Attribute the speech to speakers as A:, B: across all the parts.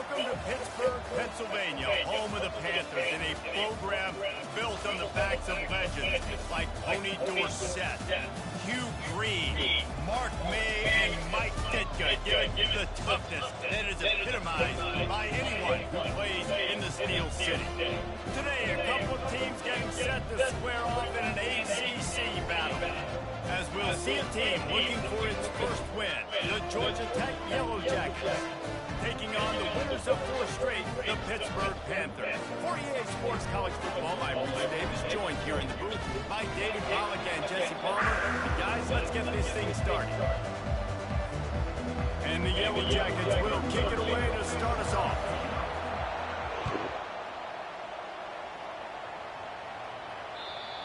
A: Welcome to Pittsburgh, Pennsylvania, home of the Panthers, in a program built on the backs of legends like Tony Dorsett, Hugh Green, Mark May, and Mike Ditka, giving the toughness that is epitomized by anyone who plays in the Steel City. Today, a couple of teams getting set to square off in an ACC battle, as we'll see a team looking for its first win, the Georgia Tech Yellow Jackets, taking on the winners of 4 straight, the Pittsburgh Panthers. For EA Sports College Football, I'm Bruce Davis, joined here in the booth by David Pollack and Jesse Palmer. And guys, let's get this thing started. And the Yellow Jackets will kick it away to start us off.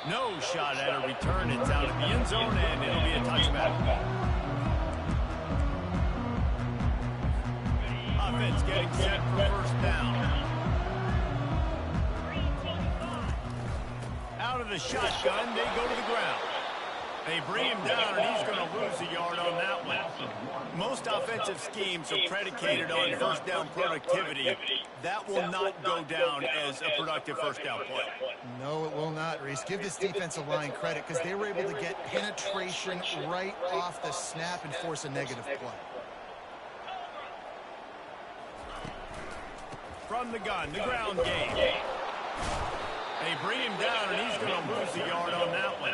A: No shot at a return. It's out of the end zone, and it'll be a touchback. Offense getting set for first down. Out of the shotgun, they go to the ground. They bring him down, and he's going to lose a yard on that one. Most offensive schemes are predicated on first down productivity. That will not go down as a productive first down play.
B: No, it will not, Reese. Give this defensive line credit because they were able to get penetration right off the snap and force a negative play.
A: From the gun, the ground game. They bring him down, and he's going to lose a yard on that one.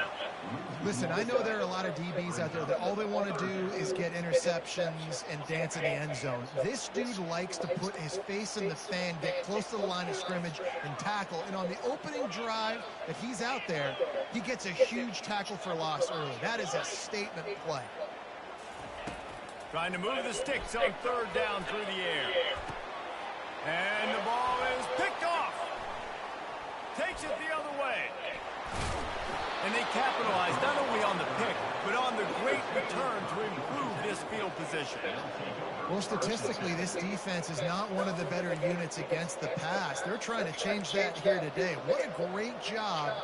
B: Listen, I know there are a lot of DBs out there that all they want to do is get interceptions and dance in the end zone. This dude likes to put his face in the fan, get close to the line of scrimmage, and tackle. And on the opening drive that he's out there, he gets a huge tackle for loss early. That is a statement play.
A: Trying to move the sticks on third down through the air. And the ball is picked off. Takes it the other way. And they capitalize not only on the pick, but on the great return to improve this field position.
B: Well, statistically, this defense is not one of the better units against the pass. They're trying to change that here today. What a great job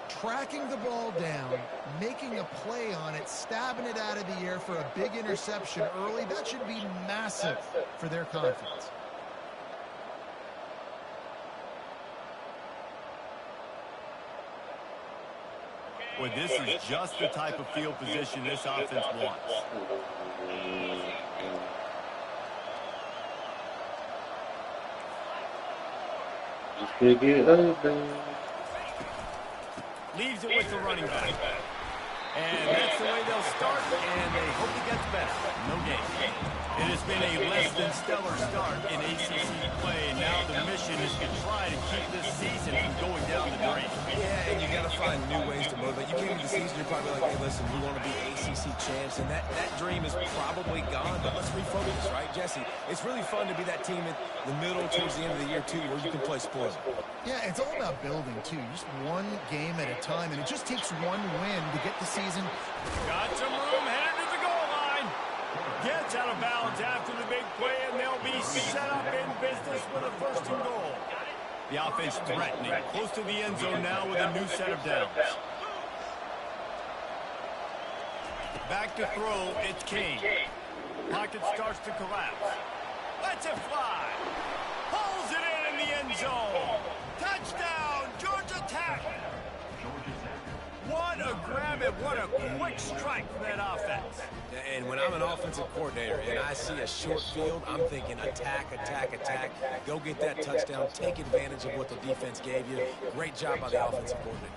B: tracking the ball down, making a play on it, stabbing it out of the air for a big interception early. That should be massive for their confidence.
A: Well, this is just the type of field position this offense wants.
C: Just pick it open.
A: Leaves it with the running back. And that's the way they'll start, and they hope it gets better. No game. It has been a less than stellar start in ACC play, and now the mission is to try to keep this season from going down the drain.
D: Yeah, and you got to find new ways to motivate. You came into the season, you're probably like, hey, listen, we want to be ACC champs, and that dream is probably gone, but let's refocus, right, Jesse? It's really fun to be that team in the middle towards the end of the year, too, where you can play spoiler.
B: Yeah, it's all about building, too. Just one game at a time, and it just takes one win to get the season.
A: Got some room, headed to the goal line. Gets out of bounds after the big play, and they'll be set up in business with a first and goal. The offense threatening, close to the end zone now with a new set of downs. Back to throw, it's Kane. Pocket starts to collapse. Lets it fly. Pulls it in the end zone. Touchdown, Georgia Tech. What a grab and what a quick strike from that offense.
D: And when I'm an offensive coordinator and I see a short field, I'm thinking attack, attack, attack. Go get that touchdown. Take advantage of what the defense gave you. Great job by the offensive coordinator.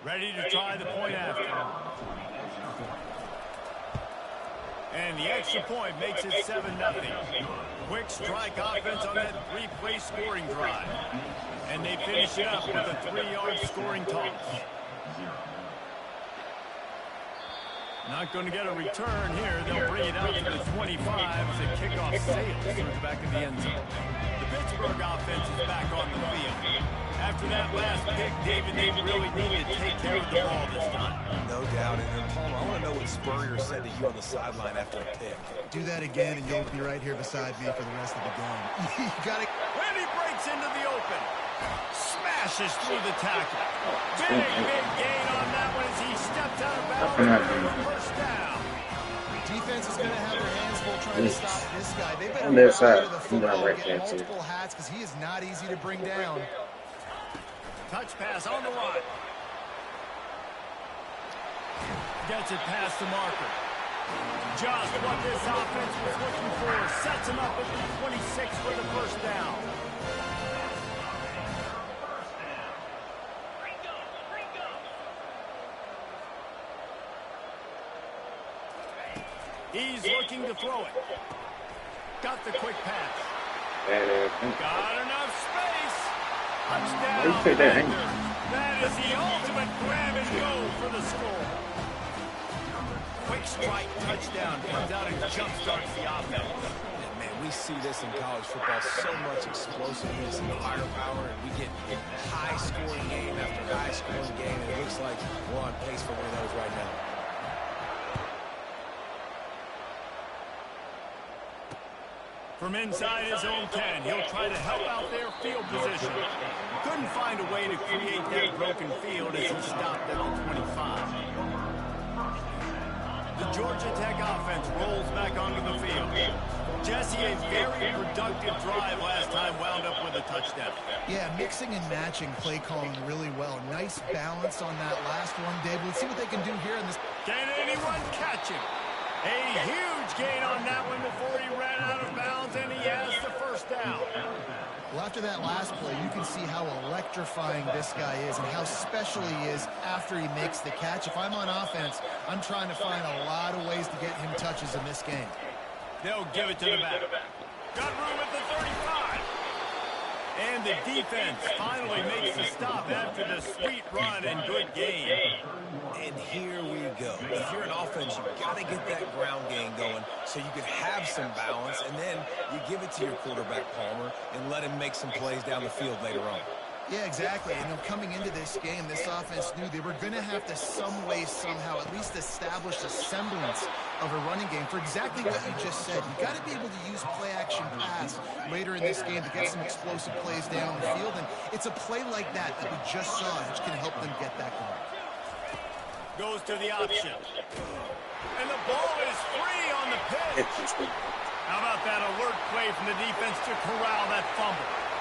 A: Ready to try the point after. And the extra point makes it 7-0. Quick strike offense on that 3-play scoring drive. And they finish it up with a 3-yard scoring toss. Not going to get a return here. They'll bring it out to the 25 as the kickoff sails through the back of the end zone. The Pittsburgh offense is back on the field. After that last pick, David, they really need to take care of the ball this time.
D: No doubt. And then, Palmer, I want to know what Spurrier said to you on the sideline after a pick.
B: Do that again, and you'll be right here beside me for the rest of the game. You got to.
A: And he breaks into the open. Smashes through the tackle. Big gain on that one as he steps out of bounds for the first down.
B: Defense is going to have their hands full trying to stop this guy. They better
C: On their
B: rally
C: side.
B: to the
C: He's not
B: football,
C: right
B: get
C: there, too.
B: multiple hats because he is not easy to bring down.
A: Touch pass on the run. Gets it past the marker. Just what this offense was looking for. Sets him up at the 26 for the first down. He's looking to throw it. Got the quick pass. Got enough space. Touchdown. That is the ultimate grab and go for the score. Quick strike touchdown comes out and jumpstarts the offense.
D: And man, we see this in college football, so much explosiveness and firepower, and we get high-scoring game after high-scoring game, and it looks like we're on pace for one of those right now.
A: From inside his own 10, he'll try to help out their field position. Couldn't find a way to create that broken field as he stopped at the 25. The Georgia Tech offense rolls back onto the field. Jesse, a very productive drive last time, wound up with a touchdown.
B: Yeah, mixing and matching play calling really well. Nice balance on that last one, Dave. Let's see what they can do here in this.
A: Can anyone catch him? A huge gain on that one before he ran out of bounds, and he has the first down.
B: Well, after that last play, you can see how electrifying this guy is and how special he is after he makes the catch. If I'm on offense, I'm trying to find a lot of ways to get him touches in this game.
A: They'll give it to the back. Got room at the 35. And the defense finally makes the stop after the sweet run and good gain.
D: And here we go. If you're an offense, you've got to get that ground game going so you can have some balance, and then you give it to your quarterback, Palmer, and let him make some plays down the field later on.
B: Yeah, exactly. And coming into this game, this offense knew they were going to have to some way, somehow, at least establish a semblance of a running game for exactly what you just said. You got to be able to use play-action pass later in this game to get some explosive plays down the field. And it's a play like that we just saw which can help them get that going.
A: Goes to the option. And the ball is free on the pitch. How about that alert play from the defense to corral that fumble?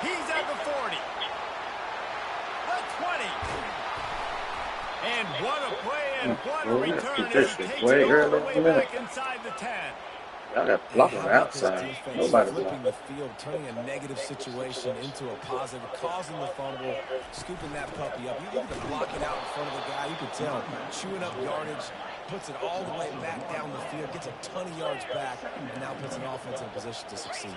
A: He's at the 40. The 20. And what a play and what a return as he takes it all the way back inside the 10.
C: Y'all got blocking the outside. Nobody
D: flipping
C: blocking.
D: the field, turning a negative situation into a positive, causing the fumble, scooping that puppy up. You look at the blocking out in front of the guy, you can tell, chewing up yardage, puts it all the way back down the field, gets a ton of yards back, and now puts an offense in a position to succeed.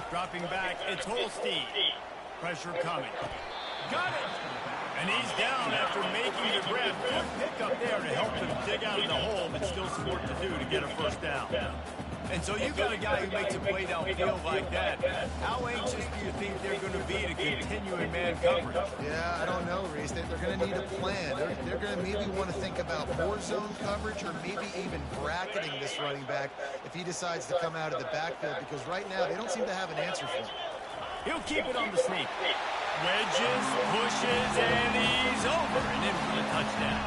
A: Dropping back, it's Holstein. Pressure coming. Got it! And he's down after making the grab. Good pick up there to help him dig out of the hole, but still some work to do to get a first down. And so you got a guy who makes a play downfield like that. How anxious do you think they're going to be to continue in man coverage?
B: Yeah, I don't know, Reese. They're going to need a plan. They're going to maybe want to think about more zone coverage or maybe even bracketing this running back if he decides to come out of the backfield, because right now they don't seem to have an answer for him.
A: He'll keep it on the sneak. Wedges, pushes, and he's over and in for the touchdown.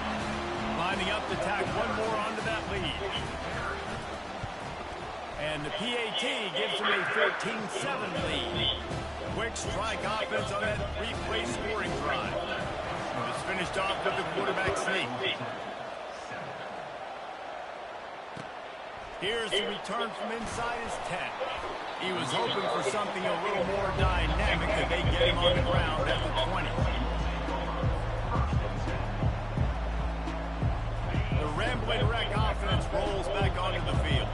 A: Lining up to tack one more onto that lead. And the PAT gives him a 13-7 lead. Quick strike offense on that three-play scoring drive. It's finished off with the quarterback sneak. Here's the return from inside his 10. He was hoping for something a little more dynamic that they get him on the ground at the 20. The Rambling Wreck offense rolls back onto the field.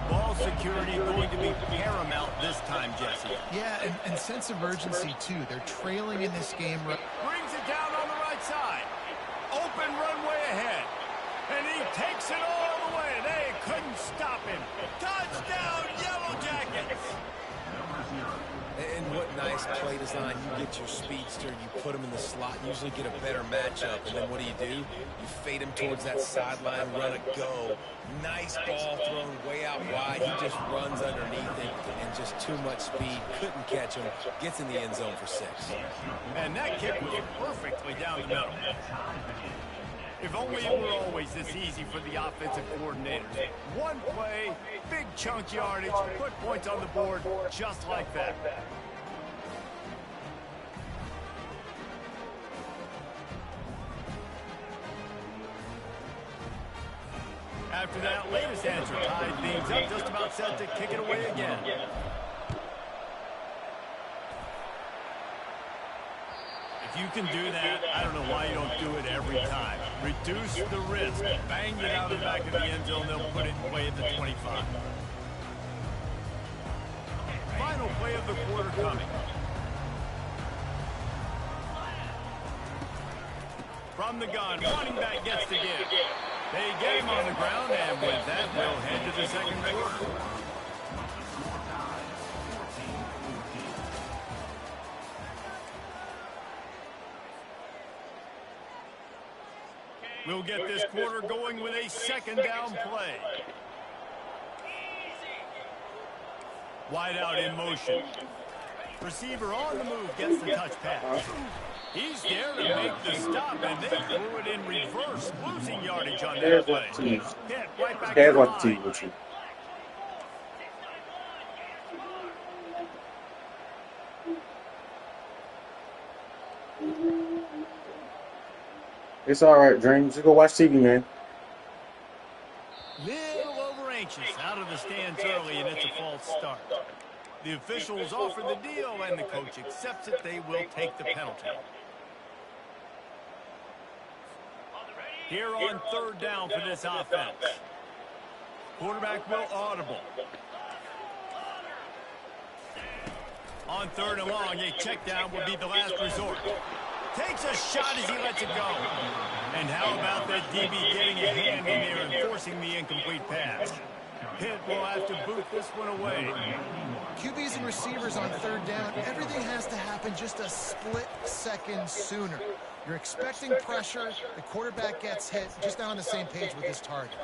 A: Ball security going to be paramount this time, Jesse.
B: Yeah, and sense of urgency, too. They're trailing in this game.
A: Brings it down on the right side. Open runway ahead. And he takes it all the way. They couldn't stop him. Touchdown, Yellow Jackets!
D: And what nice play design. You get your speedster, you put him in the slot, usually get a better matchup, and then what do? You fade him towards that sideline, run a go. Nice ball thrown way out wide. He just runs underneath it and just too much speed. Couldn't catch him. Gets in the end zone for 6.
A: And that kick was perfectly down the middle. If only it were always this easy for the offensive coordinators. One play, big chunk yardage, put points on the board just like that. After that latest answer tied things up, just about set to kick it away again. If you can do that, I don't know why you don't do it every time. Reduce the risk. Bang it out of the back of the end zone. They'll put it away at the 25. Final play of the quarter coming. From the gun, running back gets to give. They get him on the ground, and with that, we'll head to the second quarter. We'll get this quarter going with a second down play. Wide out in motion. Receiver on the move gets the touch pass. He's there to make the stop, and they threw it in reverse, losing yardage on that play. Pitt right back to the line.
C: It's all right, Dream. Just go watch TV, man.
A: Little over anxious out of the stands early, and it's a false start. The officials offer the deal, and the coach accepts it. They will take the penalty. Here on third down for this offense. Quarterback will audible. On third and long, a check down will be the last resort. Takes a shot as he lets it go. And how about that DB getting a hand in there and forcing the incomplete pass? Pitt will have to boot this one away.
B: QBs and receivers on third down, everything has to happen just a split second sooner. You're expecting pressure, the quarterback gets hit, just not on the same page with his target.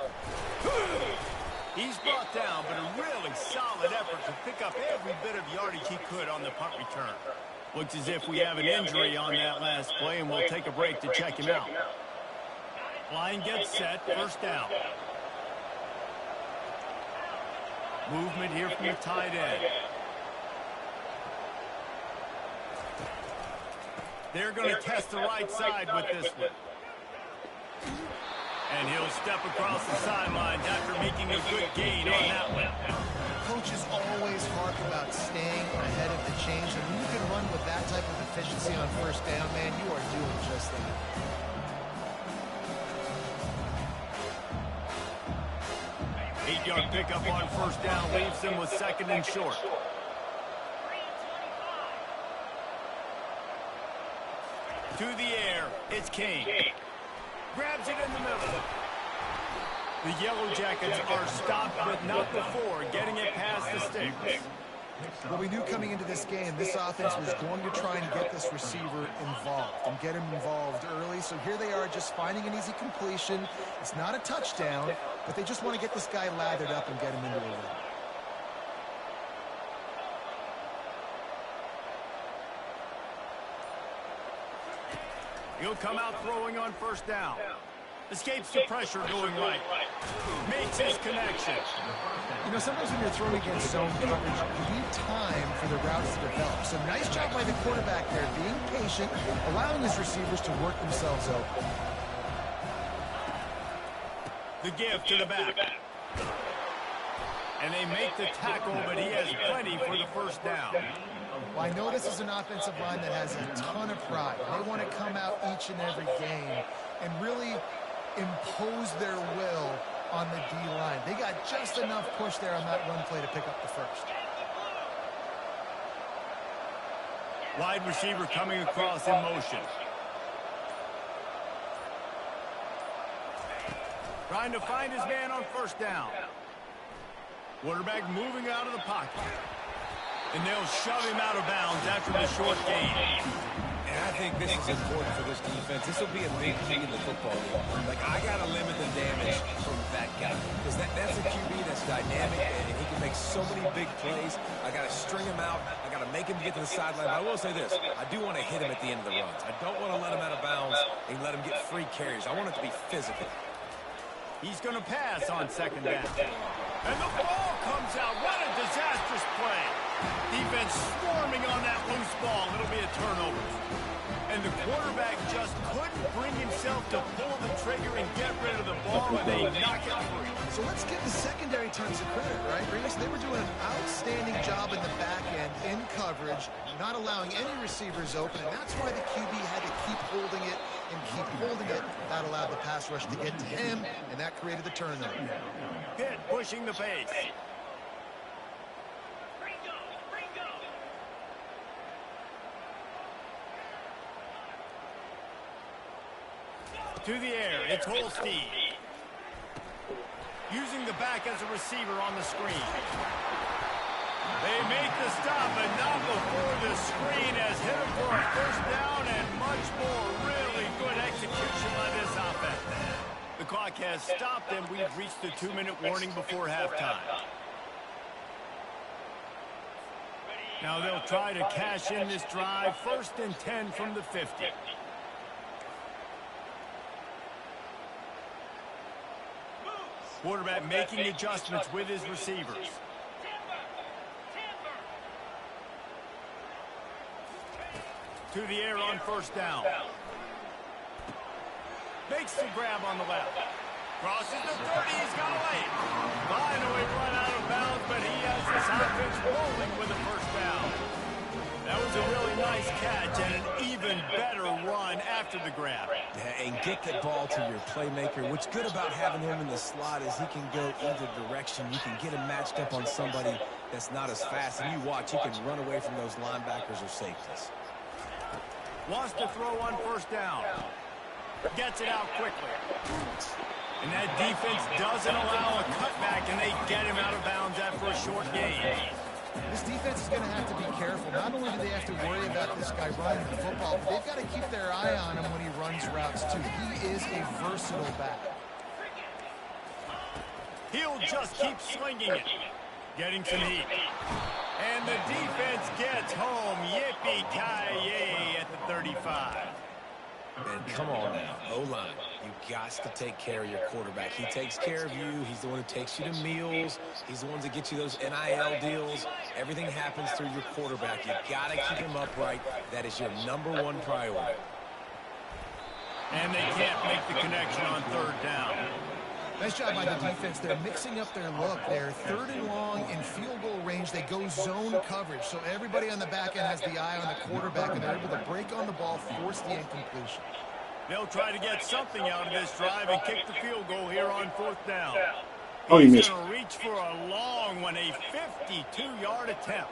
A: He's brought down, but a really solid effort to pick up every bit of yardage he could on the punt return. Looks as if we have an injury on that last play, and we'll take a break to check him out. Line gets set, first down. Movement here from the tight end. They're going to test the right side with this one. And he'll step across the sidelines after making a good gain on that one.
B: Coaches always harp about staying ahead of the chains, and when you can run with that type of efficiency on first down, man, you are doing just that.
A: Eight-yard pickup on first down leaves them with second and short. To the air, it's Kane. Grabs it in the middle. The Yellow Jackets are stopped, but not before getting it past the sticks.
B: Well, we knew coming into this game, this offense was going to try and get this receiver involved and get him involved early. So here they are just finding an easy completion. It's not a touchdown, but they just want to get this guy lathered up and get him into a rhythm.
A: He'll come out throwing on first down. Escapes the pressure going right. Makes his connection.
B: You know, sometimes when you're throwing against zone coverage, you need time for the routes to develop. So nice job by the quarterback there, being patient, allowing his receivers to work themselves open.
A: The give to the back. And they make the tackle, but he has plenty for the first down.
B: Well, I know this is an offensive line that has a ton of pride. They want to come out each and every game and really impose their will on the D-line. They got just enough push there on that run play to pick up the first.
A: Wide receiver coming across in motion. Trying to find his man on first down. Quarterback moving out of the pocket. And they'll shove him out of bounds after the short gain.
D: And I think this is important for this defense. This will be a big key in the football game. Like, I That's a QB that's dynamic, and he can make so many big plays. I got to string him out. I got to make him get to the sideline. But I will say this. I do want to hit him at the end of the runs. I don't want to let him out of bounds and let him get free carries. I want it to be physical.
A: He's going to pass on second down. And the ball comes out. What a disastrous play. Defense swarming on that loose ball. It'll be a turnover. And the quarterback just couldn't bring himself to pull the trigger and get rid of the ball, and they knock it free.
B: So let's give the secondary terms of credit, right, Reese? They were doing an outstanding job in the back end, in coverage, not allowing any receivers open, and that's why the QB had to keep holding it and keep holding it. That allowed the pass rush to get to him, and that created the turnover.
A: Pitt pushing the pace. To the air, it's Holstein. Using the back as a receiver on the screen. They make the stop, and not before the screen has hit him for a first down and much more. Really good execution by this offense. The clock has stopped, and we've reached the 2-minute warning before halftime. Now they'll try to cash in this drive. 1st and 10 from the 50. Quarterback making adjustments with his receivers. To the air on 1st down. Makes the grab on the left. Crosses the 30. He's got away. Finally run out of bounds, but he has this offense rolling with a 1st down. That was a really nice catch and an even better run after the grab.
D: Yeah, and get the ball to your playmaker. What's good about having him in the slot is he can go either direction. You can get him matched up on somebody that's not as fast. And you watch, he can run away from those linebackers or safeties.
A: Wants to throw on 1st down. Gets it out quickly. And that defense doesn't allow a cutback, and they get him out of bounds after a short gain.
B: This defense is going to have to be careful. Not only do they have to worry about this guy running the football, but they've got to keep their eye on him when he runs routes, too. He is a versatile back.
A: He'll just keep slinging it. Getting some heat. And the defense gets home. Yippee-ki-yay at the 35.
D: And come on now, O-line. You got to take care of your quarterback. He takes care of you. He's the one who takes you to meals. He's the one that gets you those NIL deals. Everything happens through your quarterback. You got to keep him upright. That is your #1 priority.
A: And they can't make the connection on 3rd down.
B: Nice job by the defense. They're mixing up their look. They're 3rd and long in field goal range. They go zone coverage. So everybody on the back end has the eye on the quarterback, and they're able to break on the ball, force the incompletion.
A: They'll try to get something out of this drive and kick the field goal here on 4th down.
C: Oh, you
A: He's
C: missed.
A: going to reach for a long one, a 52-yard attempt.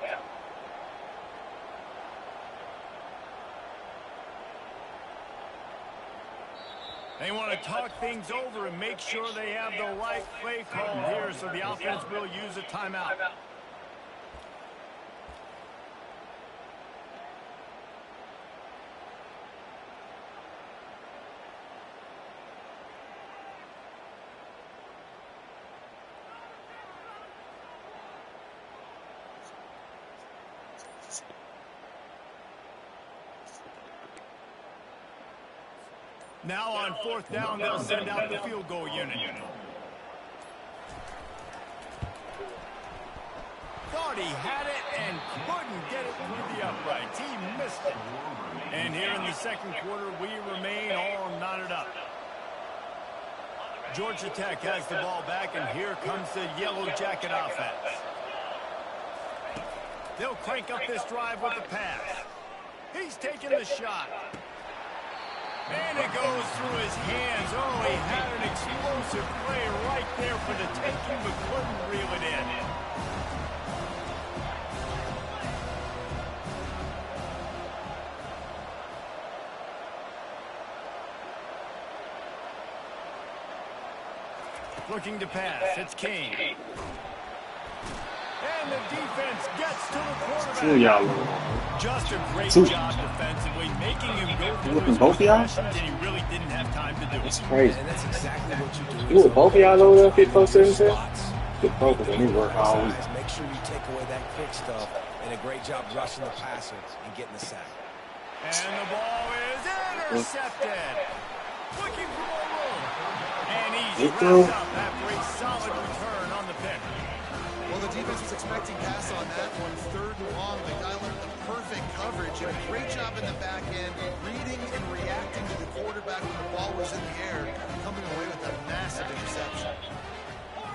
A: They want to talk things over and make sure they have the right play call here, so the offense will use a timeout. Now on 4th down, they'll send out the field goal unit. Thought he had it and couldn't get it through the uprights. He missed it. And here in the 2nd quarter, we remain all knotted up. Georgia Tech has the ball back, and here comes the Yellow Jacket offense. They'll crank up this drive with the pass. He's taking the shot. And it goes through his hands. Oh, he had an explosive play right there for the taking, but couldn't reel it in. Looking to pass. It's King. And the defense gets to the quarterback.
C: Two y'all low.
A: Just a great
C: Two.
A: job defensively, making him go through
C: Looking
A: his
C: both of y'all?
A: progressions, and he really didn't have time to do it.
C: It's crazy.
D: And that's exactly what you do.
C: You with both of y'all over there, Pitt folks sitting there? Good both of them. He work all week.
D: Make sure you take away that quick stuff, and a great job rushing the passer and getting the sack.
A: And the ball is intercepted. Looking for more room. And he's wrapped up after a solid return on the pick.
B: Well, the defense was expecting pass on that one. 3rd and long. They dialed in the perfect coverage. And a great job in the back end, reading and reacting to the quarterback when the ball was in the air, coming away with a massive interception.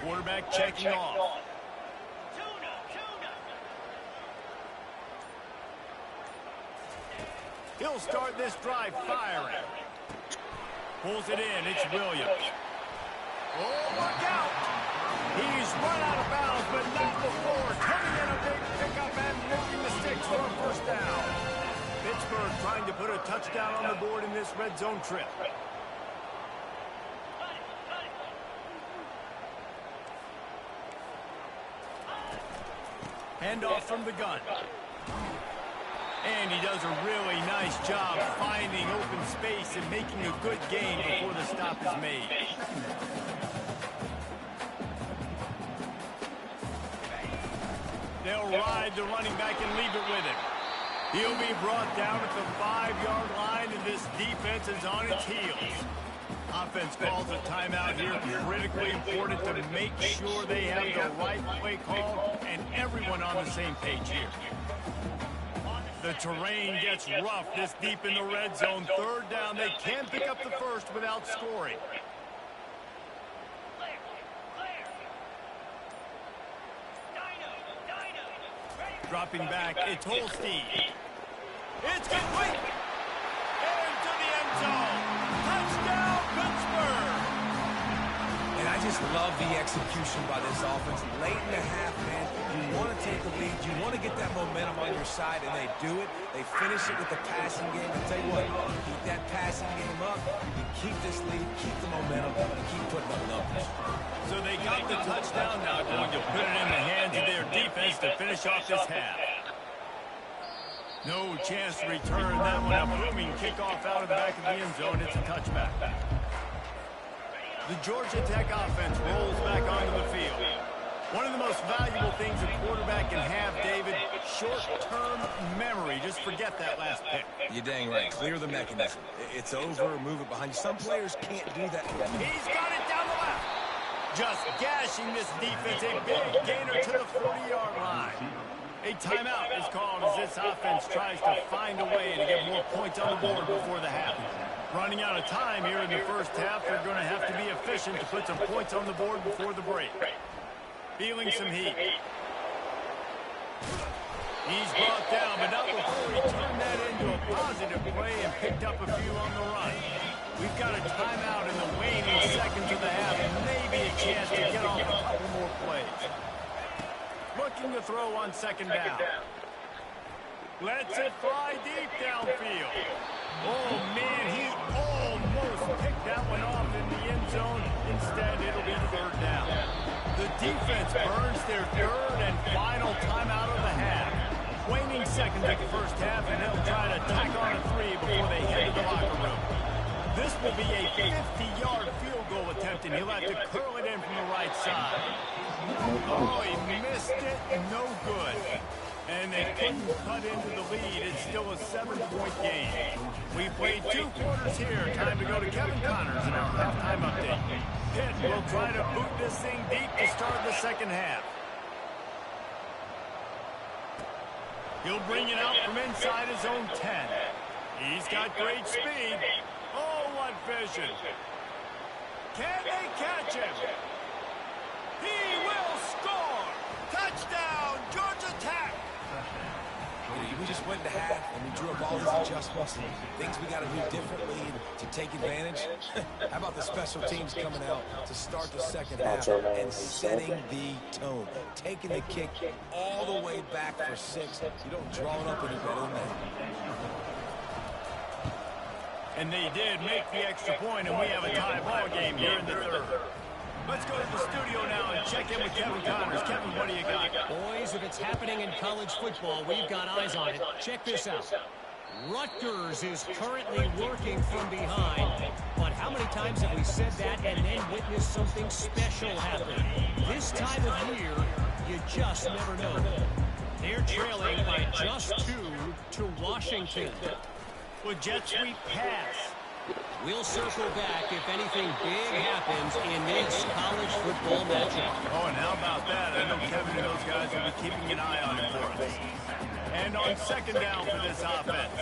A: Quarterback checking off. He'll start this drive firing. Pulls it in. It's Williams. Oh, look out! He's run out of bounds, but not before turning in a big pickup and moving the sticks for a first down. Pittsburgh trying to put a touchdown on the board in this red zone trip. Handoff from the gun. And he does a really nice job finding open space and making a good gain before the stop is made. They'll ride the running back and leave it with him. He'll be brought down at the 5-yard line, and this defense is on its heels. Offense calls a timeout here. Critically important to make sure they have the right play call and everyone on the same page here. The terrain gets rough this deep in the red zone. 3rd down. They can't pick up the first without scoring. Dropping back, it's Holstein. It's complete. Into the end zone. Touchdown, Pittsburgh.
D: And I just love the execution by this offense. Late in the half, man, you want to take the lead. You want to get that momentum on your side, and they do it. They finish it with the passing game. I tell you what, keep that passing game up. You keep this lead, keep the momentum, and keep putting up numbers.
A: So they got the touchdown, now going to put it in the hands of their defense to finish off this half. No chance to return that one. A booming kickoff out of the back of the end zone. It's a touchback. The Georgia Tech offense rolls back onto the field. One of the most valuable things a quarterback can have, David, short-term memory. Just forget that last pick.
D: You're dang right. Clear the mechanism. It's over, move it behind you. Some players can't do that.
A: He's got it down the left. Just gashing this defense. A big gainer to the 40-yard line. A timeout is called as this offense tries to find a way to get more points on the board before the half. Running out of time here in the first half, they're going to have to be efficient to put some points on the board before the break. Feeling some heat. He's brought down, but not before he turned that into a positive play and picked up a few on the run. We've got a timeout in the waning seconds of the half, and maybe a chance to get off a couple more plays. Looking to throw on 2nd down. Lets it fly deep downfield. Oh, man, he almost picked that one off in the end zone. Instead, it'll be 3rd down. The defense burns their 3rd and final timeout of the half. Waning seconds of the first half, and they'll try to tack on a 3 before they head to the locker room. This will be a 50-yard field goal attempt, and he'll have to curl it in from the right side. Oh, he missed it. No good. And they couldn't cut into the lead. It's still a 7-point game. We played 2 quarters here. Time to go to Kevin Connors in our halftime update. Pitt will try to boot this thing deep to start the 2nd half. He'll bring it out from inside his own 10. He's got great speed. Oh, what vision. Can they catch him? He will score! Touchdown, Georgia Tech!
D: We just went to half, and we drew up all these adjustments and things we got to do differently to take advantage. How about the special teams coming out to start the 2nd half and setting the tone? Taking the kick all the way back for 6. You don't draw it up any better than that.
A: And they did make the extra point, and we have a tie ball game here in the 3rd. Let's go to the studio now and check check in with Kevin Connors. Kevin, what do you got?
E: Boys, if it's happening in college football, we've got eyes on it. Check this out. Rutgers is currently working from behind, but how many times have we said that and then witnessed something special happen? This time of year, you just never know. They're trailing by just 2 to Washington.
A: With jet sweep pass.
E: We'll circle back if anything big happens in this college football matchup.
A: Oh, and how about that? I know Kevin and those guys will be keeping an eye on it for us. And on second down for this offense.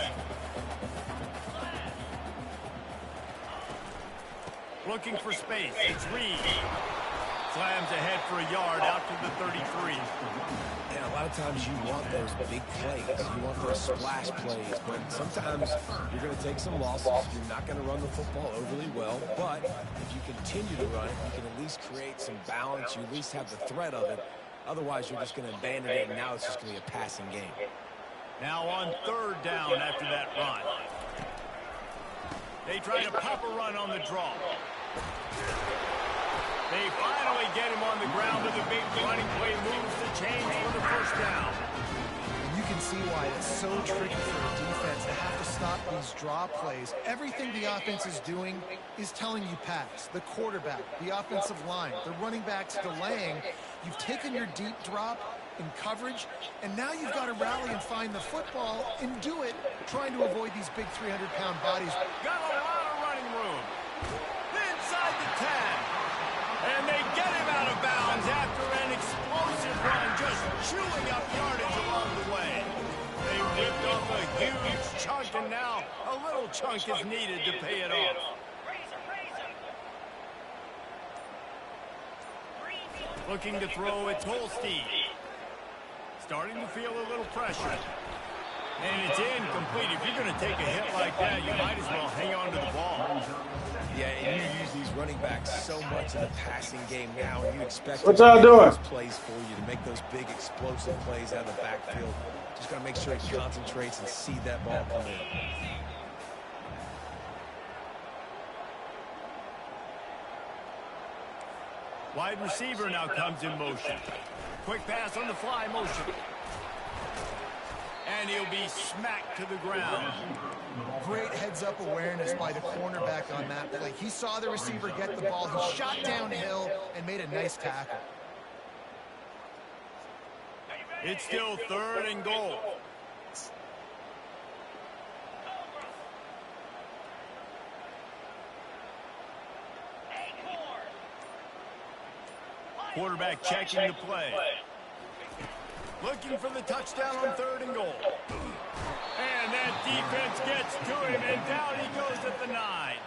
A: Looking for space. It's Reed. Slams ahead for a yard out to the 33.
D: Yeah, a lot of times you want those big plays. You want those splash plays. But sometimes you're going to take some losses. You're not going to run the football overly well. But if you continue to run it, you can at least create some balance. You at least have the threat of it. Otherwise, you're just going to abandon it, and now it's just going to be a passing game.
A: Now on third down after that run. They try to pop a run on the draw. They finally get him on the ground with a big running play, moves the chains for the first down.
B: And you can see why it's so tricky for a defense to have to stop these draw plays. Everything the offense is doing is telling you pass. The quarterback, the offensive line, the running backs delaying. You've taken your deep drop in coverage, and now you've got to rally and find the football and do it, trying to avoid these big 300-pound bodies.
A: Got a lot of running room. Inside the 10. And they get him out of bounds after an explosive run, just chewing up yardage along the way. They whipped off a huge chunk, and now a little chunk is needed to pay it off. Looking to throw, it's Holstein. Starting to feel a little pressure. And it's incomplete. If you're going to take a hit like that, you might as well hang on to the ball.
D: Yeah, and you use these running backs so much in the passing game now, and you expect
C: What y'all doing?
D: those plays for you to make those big explosive plays out of the backfield. Just got to make sure he concentrates and see that ball come in.
A: Wide receiver now comes in motion. Quick pass on the fly motion. And he'll be smacked to the ground.
B: Great heads-up awareness by the cornerback on that play. He saw the receiver get the ball. He shot downhill and made a nice tackle.
A: It's still third and goal. Quarterback checking the play. Looking for the touchdown on third and goal. And that defense gets to him, and down he goes at the 9.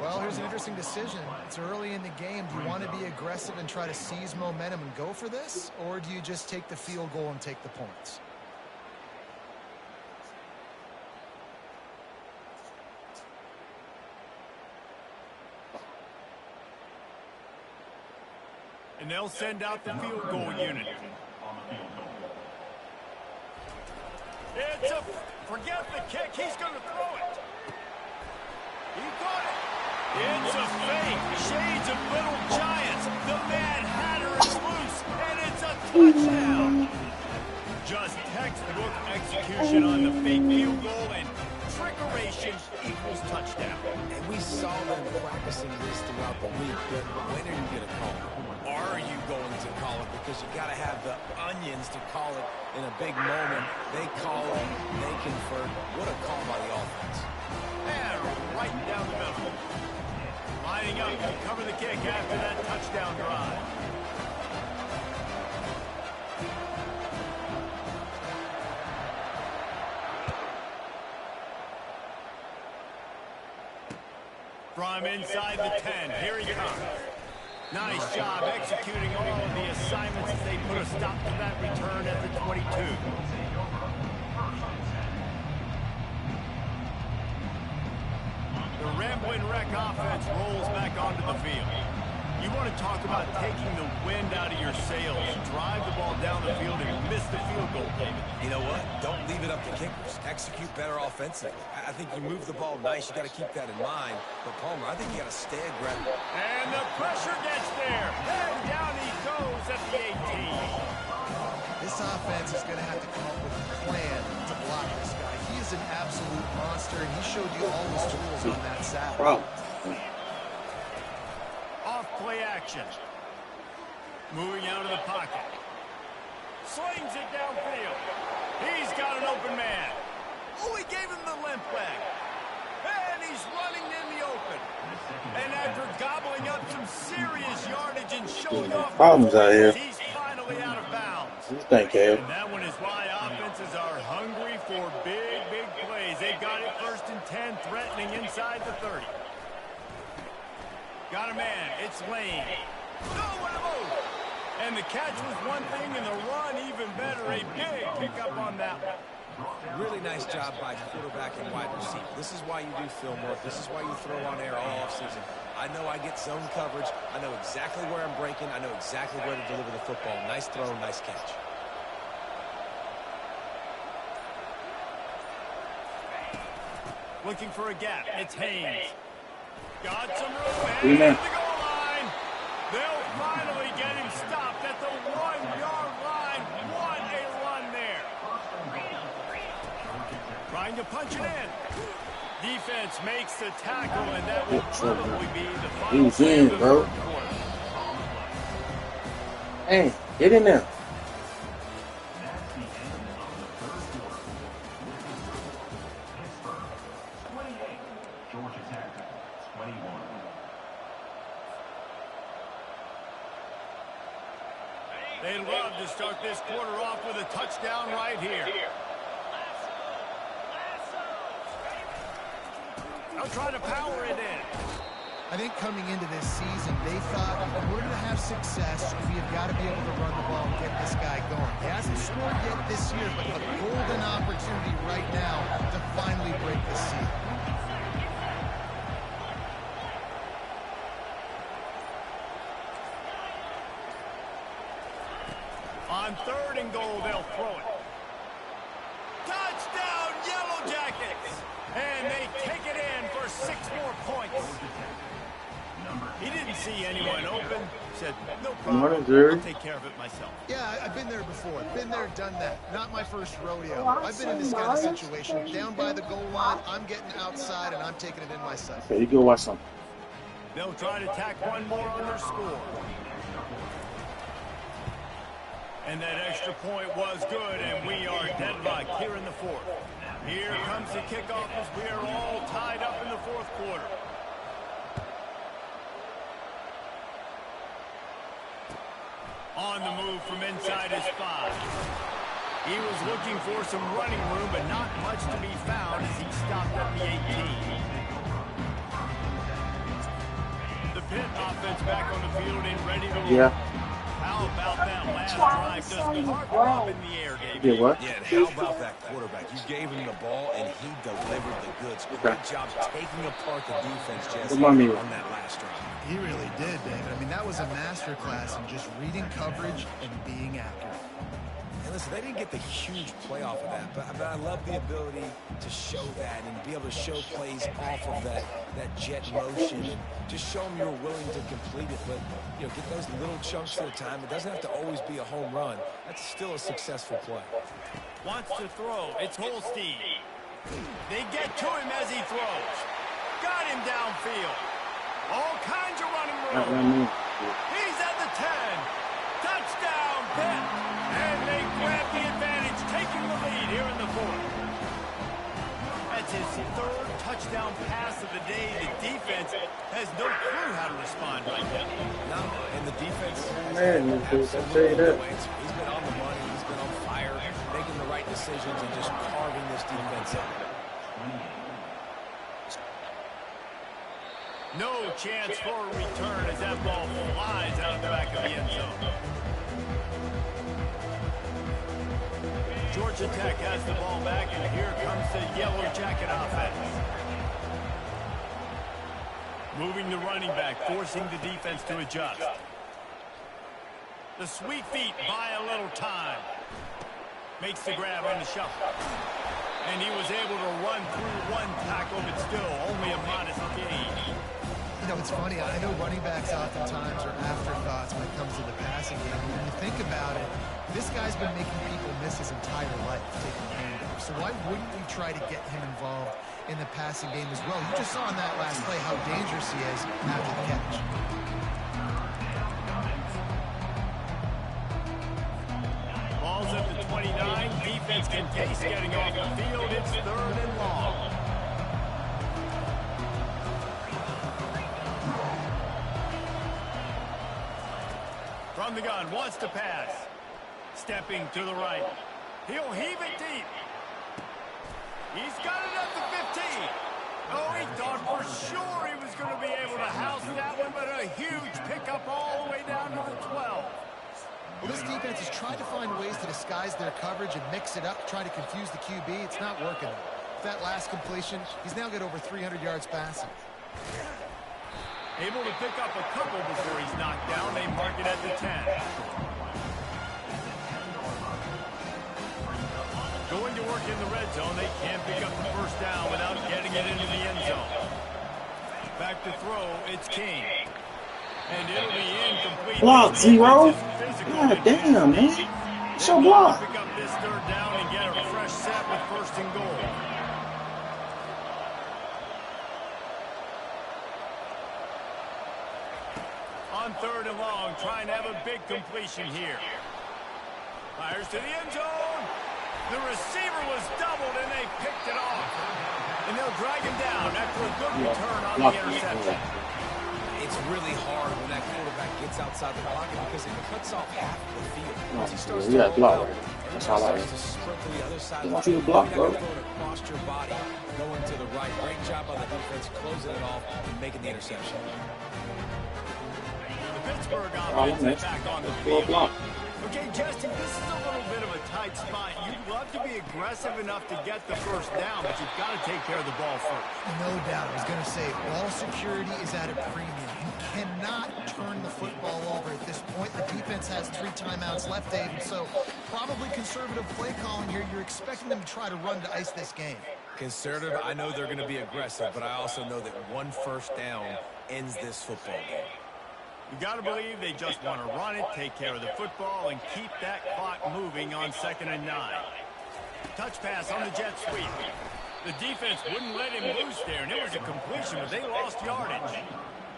B: Well, here's an interesting decision. It's early in the game. Do you want to be aggressive and try to seize momentum and go for this? Or do you just take the field goal and take the points?
A: And they'll send out the field goal unit. It's a... Forget the kick. He's going to throw it. He got it. It's a fake. Shades of Little Giants. The Mad Hatter is loose, and it's a touchdown. Just textbook execution on the fake field goal, and trickeration equals touchdown.
D: And we saw them practicing this throughout the week, but when are you going to call it? Are you going to call it? Because you got to have the onions to call it in a big moment. They call it, they convert. What a call by the offense.
A: And right down the middle. Lining up to cover the kick after that touchdown drive. From inside the 10, here he comes. Nice job executing all of the assignments as they put a stop to that return at the 22. The Ramblin' Wreck offense rolls back onto the field. You want to talk about taking the wind out of your sails. Drive the ball down the field and miss the field goal, David.
D: You know what? Don't leave it up to kickers. Execute better offensively. I think you move the ball nice. You got to keep that in mind. But Palmer, I think you got to stay aggressive.
A: And the pressure gets there. And down he goes.
B: this offense is going to have to come up with a plan to block this guy. He is an absolute monster, and he showed you all his tools on that Saturday.
A: Off play action. Moving out of the pocket. Slings it downfield. He's got an open man. Oh, he gave him the limp leg. And he's running in the open. And after gobbling up some serious yardage and showing off
C: problems out here.
A: He's finally out of bounds.
C: Thank you.
A: And that one is why offenses are hungry for big, big plays. They've got it 1st and 10, threatening inside the 30. Got a man. It's Lane. No, what a move. And the catch was one thing, and the run even better. A big pickup on that one.
D: Really nice job by quarterback and wide receiver. This is why you do film work. This is why you throw on air all offseason. I know I get zone coverage. I know exactly where I'm breaking. I know exactly where to deliver the football. Nice throw, nice catch.
A: Looking for a gap. It's Haynes. Got some room. And at the goal line. They'll finally get him stopped at the 1-yard line. What a run there. Trying to punch it in. Defense makes the tackle, and that will probably be the final play of the third quarter.
C: Hey, get in there.
A: They'd love to start this quarter off with a touchdown right here. They'll try to power it in.
B: I think coming into this season, they thought in order to have success, we have got to be able to run the ball and get this guy going. He hasn't scored yet this year, but a golden opportunity right now to finally break the seal.
A: On 3rd and goal, they'll throw it. Touchdown, Yellow Jackets! And they take it in for 6 more points. He didn't see anyone open. Said, no problem, I'll take care of it myself.
B: Yeah, I've been there before. Been there, done that. Not my first rodeo. I've been in this kind of situation. Down by the goal line, I'm getting outside, and I'm taking it in myself.
C: Okay, you go watch something.
A: They'll try to tack one more on their score. And that extra point was good, and we are deadlocked here in the 4th. Here comes the kickoff as we are all tied up in the 4th quarter. On the move from inside his 5. He was looking for some running room, but not much to be found as he stopped at the 18. The Pitt offense back on the field and ready to roll.
C: Yeah.
A: How about that last drive? Just park up in the air, David.
C: Yeah, what?
D: Yeah, and how about that quarterback? You gave him the ball, and he delivered the goods. Great job taking apart the defense, Jesse, on that last drive.
B: He really did, David. I mean, that was a masterclass in just reading coverage and being accurate.
D: And listen, they didn't get the huge play off of that, but I love the ability to show that and be able to show plays off of that jet motion and just show them you're willing to complete it. But, you know, get those little chunks at a time. It doesn't have to always be a home run. That's still a successful play.
A: Wants to throw. It's Holstein. They get to him as he throws. Got him downfield. All kinds of running room. He's at the 10. Touchdown, Pitt. And they grab the advantage, taking the lead here in the 4th. That's his 3rd touchdown pass of the day. The defense has no clue how to respond right now.
D: No, and the defense
C: Man, I'll tell you that.
D: He's been on the money. He's been on fire, making the right decisions and just carving this defense up.
A: No chance for a return as that ball flies out of the back of the end zone. Georgia Tech has the ball back, and here comes the Yellow Jacket offense. Moving the running back, forcing the defense to adjust. The sweet feet buy a little time. Makes the grab on the shuffle. And he was able to run through one tackle, but still only a modest gain.
B: You know, it's funny. I know running backs oftentimes are afterthoughts when it comes to the passing game. When you think about it, this guy's been making people miss his entire life taking handoffs. So why wouldn't you try to get him involved in the passing game as well? You just saw in that last play how dangerous he is after the catch.
A: Ball's up to 29. Defense can case getting off the field. It's 3rd and long. From the gun, wants to pass. Stepping to the right. He'll heave it deep. He's got it up to 15. Oh, he thought for sure he was going to be able to house that one, but a huge pickup all the way down to the 12.
B: Well, this defense has tried to find ways to disguise their coverage and mix it up, try to confuse the QB. It's not working. With that last completion, he's now got over 300 yards passing.
A: Able to pick up a couple before he's knocked down. They mark it at the 10. Going to work in the red zone. They can't pick up the first down without getting it into the end zone. Back to throw. It's King. And it'll be incomplete.
C: Block, zero. God damn, man. It's your block.
A: Pick up this 3rd down and get a fresh set with 1st and goal. On 3rd and long, trying to have a big completion here. Fires to the end zone. The receiver was doubled, and they picked it off. And they'll drag him down after a good return on the interception.
D: It's really hard when that quarterback gets outside the pocket because it cuts off half of the field. Once he starts to
C: block. That's all I
D: sprinkle the other side.
C: want you to block, bro.
D: Across your body, going to the right. Great job by the defense, closing it off and making the interception.
A: The Pittsburgh offense is back on the field. Okay, Justin, this is a little bit of a tight spot. You'd love to be aggressive enough to get the first down, but you've got to take care of the ball first.
B: No doubt. I was going to say, ball security is at a premium. You cannot turn the football over at this point. The defense has 3 timeouts left, David, so probably conservative play calling here. You're expecting them to try to run to ice this game.
D: Conservative, I know they're going to be aggressive, but I also know that 1 first down ends this football game.
A: You got to believe they just want to run it, take care of the football, and keep that clock moving on 2nd and 9. Touch pass on the jet sweep. The defense wouldn't let him loose there, and it was a completion, but they lost yardage.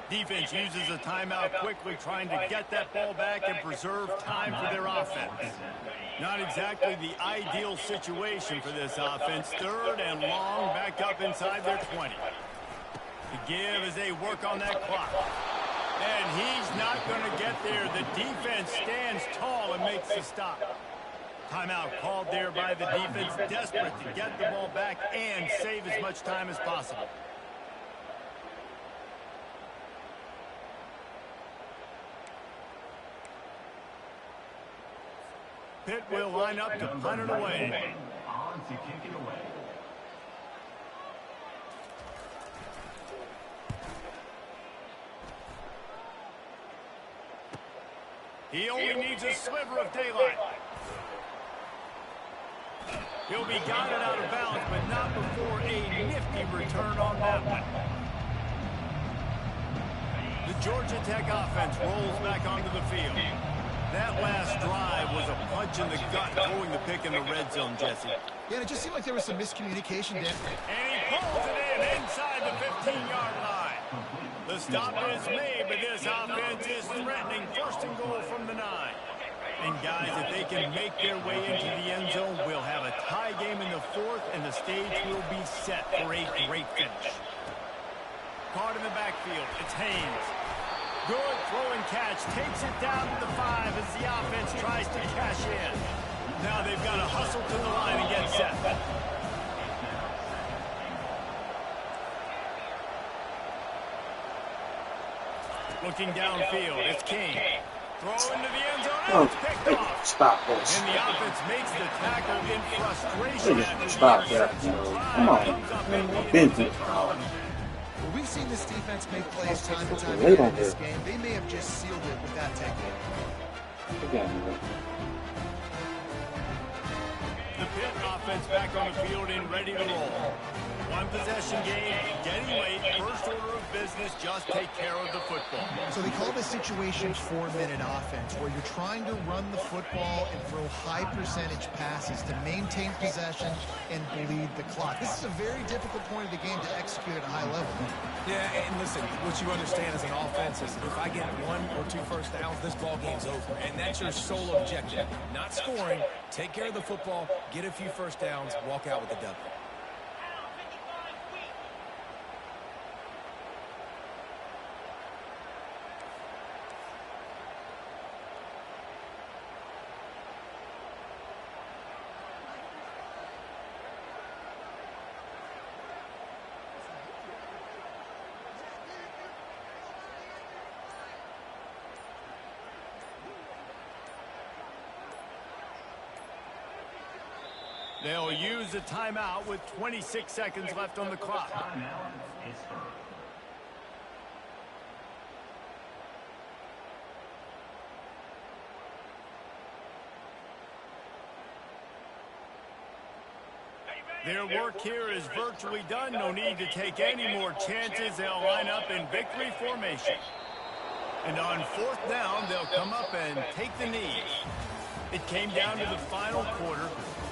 A: Defense uses a timeout quickly, trying to get that ball back and preserve time for their offense. Not exactly the ideal situation for this offense. 3rd and long, back up inside their 20. The give as they work on that clock. And he's not going to get there. The defense stands tall and makes the stop. Timeout called there by the defense, desperate to get the ball back and save as much time as possible. Pitt will line up to punt it away. On to kick it away. He only needs a sliver of daylight. He'll be guided out of bounds, but not before a nifty return on that one. The Georgia Tech offense rolls back onto the field. That last drive was a punch in the gut, throwing the pick in the red zone, Jesse.
B: Yeah, it just seemed like there was some miscommunication there.
A: And he pulls it in inside the 15-yard line. The stop is made, but this offense is threatening 1st and goal from the 9. And guys, if they can make their way into the end zone, we'll have a tie game in the 4th, and the stage will be set for a great finish. Caught in the backfield, it's Haynes. Good throw and catch, takes it down to the 5 as the offense tries to cash in. Now they've got to hustle to the line and get set. Looking downfield, it's King. Throw into the end zone, and it's picked off.
C: Stop this.
A: And the offense makes the tackle in frustration.
C: Stop that. Come on. I've been through.
B: Well, we've seen this defense make plays time and time again in this game. They may have just sealed it with that tackle.
A: The Pitt offense back on the field and ready to roll. One possession game, getting late, first order of business, just take care of the football.
B: So they call this situation 4-minute offense, where you're trying to run the football and throw high percentage passes to maintain possession and bleed the clock. This is a very difficult point of the game to execute at a high level.
D: Yeah, and listen, what you understand as an offense is if I get 1 or 2 first downs, this ball game's over. And that's your sole objective. Not scoring, take care of the football, get a few first downs, walk out with the W.
A: They'll use a timeout with 26 seconds left on the clock. Their work here is virtually done. No need to take any more chances. They'll line up in victory formation. And on 4th down, they'll come up and take the knee. It came down to the final quarter.